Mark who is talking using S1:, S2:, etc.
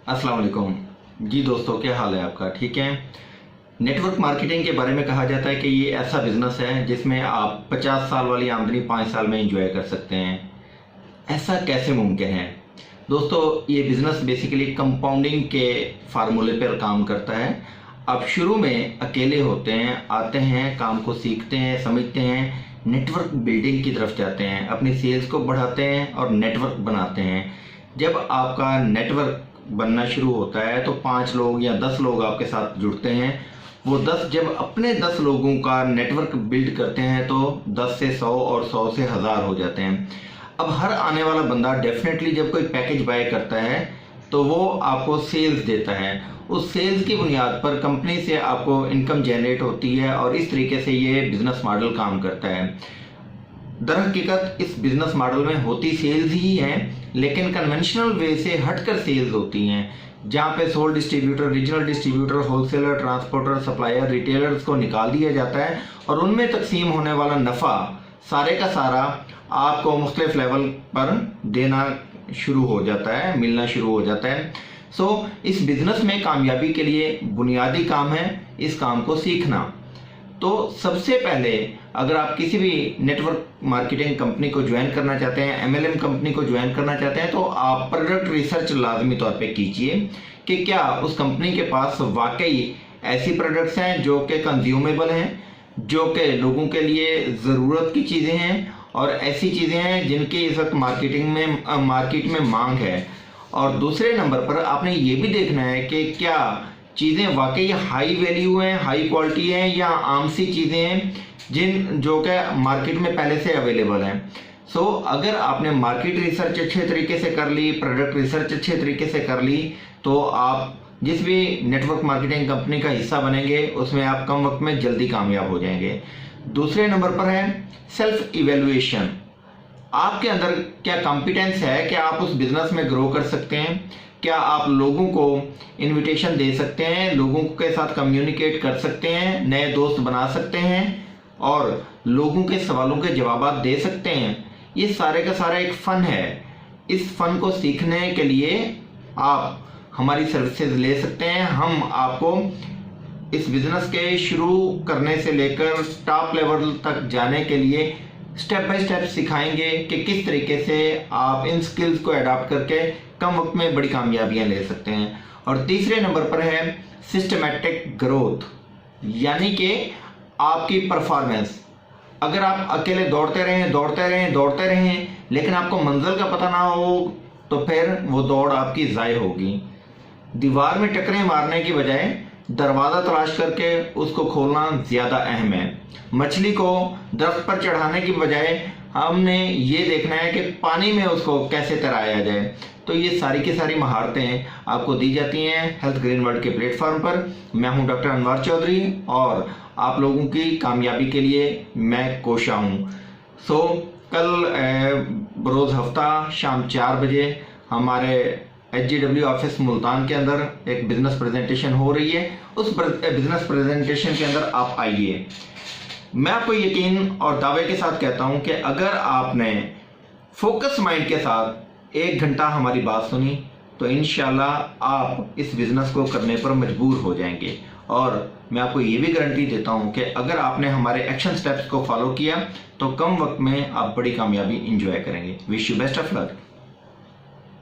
S1: अस्सलाम वालेकुम जी दोस्तों, क्या हाल है आपका? ठीक है। नेटवर्क मार्केटिंग के बारे में कहा जाता है कि ये ऐसा बिजनेस है जिसमें आप 50 साल वाली आमदनी 5 साल में एंजॉय कर सकते हैं। ऐसा कैसे मुमकिन है? दोस्तों, ये बिजनेस बेसिकली कंपाउंडिंग के फार्मूले पर काम करता है। आप शुरू में अकेले होते हैं, आते हैं, काम को सीखते हैं, समझते हैं, नेटवर्क बिल्डिंग की तरफ जाते हैं, अपनी सेल्स को बढ़ाते हैं और नेटवर्क बनाते हैं। जब आपका नेटवर्क बनना शुरू होता है तो 5 लोग या 10 लोग आपके साथ जुड़ते हैं। वो 10 जब अपने 10 लोगों का नेटवर्क बिल्ड करते हैं तो 10 से 100 और 100 से 1000 हो जाते हैं। अब हर आने वाला बंदा डेफिनेटली जब कोई पैकेज बाय करता है तो वो आपको सेल्स देता है। उस सेल्स की बुनियाद पर कंपनी से आपको इनकम जनरेट होती है और इस तरीके से ये बिजनेस मॉडल काम करता है। दरहकीकत इस बिजनेस मॉडल में होती सेल्स ही हैं, लेकिन कन्वेंशनल वे से हटकर सेल्स होती हैं, जहाँ पे soul distributor, regional distributor, wholesaler, transporter, supplier, retailers को निकाल दिया जाता है और उनमें तकसीम होने वाला नफ़ा सारे का सारा आपको मुख्तलिफ लेवल पर देना शुरू हो जाता है, मिलना शुरू हो जाता है। इस बिजनेस में कामयाबी के लिए बुनियादी काम है इस काम को सीखना। तो सबसे पहले अगर आप किसी भी नेटवर्क मार्केटिंग कंपनी को ज्वाइन करना चाहते हैं, एमएलएम कंपनी को ज्वाइन करना चाहते हैं, तो आप प्रोडक्ट रिसर्च लाजमी तौर पे कीजिए कि क्या उस कंपनी के पास वाकई ऐसी प्रोडक्ट्स हैं जो कि कंज्यूमेबल हैं, जो कि लोगों के लिए ज़रूरत की चीज़ें हैं और ऐसी चीज़ें हैं जिनकी इस वक्त मार्केट में मांग है। और दूसरे नंबर पर आपने ये भी देखना है कि क्या चीज़ें वाकई हाई वैल्यू हैं, हाई क्वालिटी हैं, या आम सी चीज़ें हैं जो कि मार्केट में पहले से अवेलेबल हैं। अगर आपने मार्केट रिसर्च अच्छे तरीके से कर ली, प्रोडक्ट रिसर्च अच्छे तरीके से कर ली, तो आप जिस भी नेटवर्क मार्केटिंग कंपनी का हिस्सा बनेंगे उसमें आप कम वक्त में जल्दी कामयाब हो जाएंगे। दूसरे नंबर पर है सेल्फ इवेल्युएशन। आपके अंदर क्या कॉम्पिटेंस है कि आप उस बिजनेस में ग्रो कर सकते हैं? क्या आप लोगों को इनविटेशन दे सकते हैं, लोगों के साथ कम्युनिकेट कर सकते हैं, नए दोस्त बना सकते हैं और लोगों के सवालों के जवाब दे सकते हैं? ये सारे का सारा एक फ़न है। इस फ़न को सीखने के लिए आप हमारी सर्विसेज ले सकते हैं। हम आपको इस बिज़नेस के शुरू करने से लेकर टॉप लेवल तक जाने के लिए स्टेप बाय स्टेप सिखाएंगे कि किस तरीके से आप इन स्किल्स को अडॉप्ट करके कम वक्त में बड़ी कामयाबियां ले सकते हैं। और तीसरे नंबर पर है सिस्टमैटिक ग्रोथ, यानी कि आपकी परफॉर्मेंस। अगर आप अकेले दौड़ते रहें लेकिन आपको मंजिल का पता ना हो तो फिर वो दौड़ आपकी ज़ाय होगी। दीवार में टक्करें मारने की बजाय दरवाज़ा तलाश करके उसको खोलना ज़्यादा अहम है। मछली को दरख्त पर चढ़ाने की बजाय हमने ये देखना है कि पानी में उसको कैसे तैराया जाए। तो ये सारी की सारी महारतें आपको दी जाती हैं हेल्थ ग्रीन वर्ल्ड के प्लेटफॉर्म पर। मैं हूं डॉक्टर अनवर चौधरी और आप लोगों की कामयाबी के लिए मैं कोशा हूं। कल बरोज़ हफ्ता शाम 4 बजे हमारे HGW ऑफिस मुल्तान के अंदर एक बिजनेस प्रेजेंटेशन हो रही है। उस बिजनेस प्रेजेंटेशन के अंदर आप आइए। मैं आपको यकीन और दावे के साथ कहता हूं कि अगर आपने फोकस माइंड के साथ 1 घंटा हमारी बात सुनी तो इंशाल्लाह आप इस बिजनेस को करने पर मजबूर हो जाएंगे। और मैं आपको ये भी गारंटी देता हूं कि अगर आपने हमारे एक्शन स्टेप्स को फॉलो किया तो कम वक्त में आप बड़ी कामयाबी इंजॉय करेंगे। Wish you best of luck.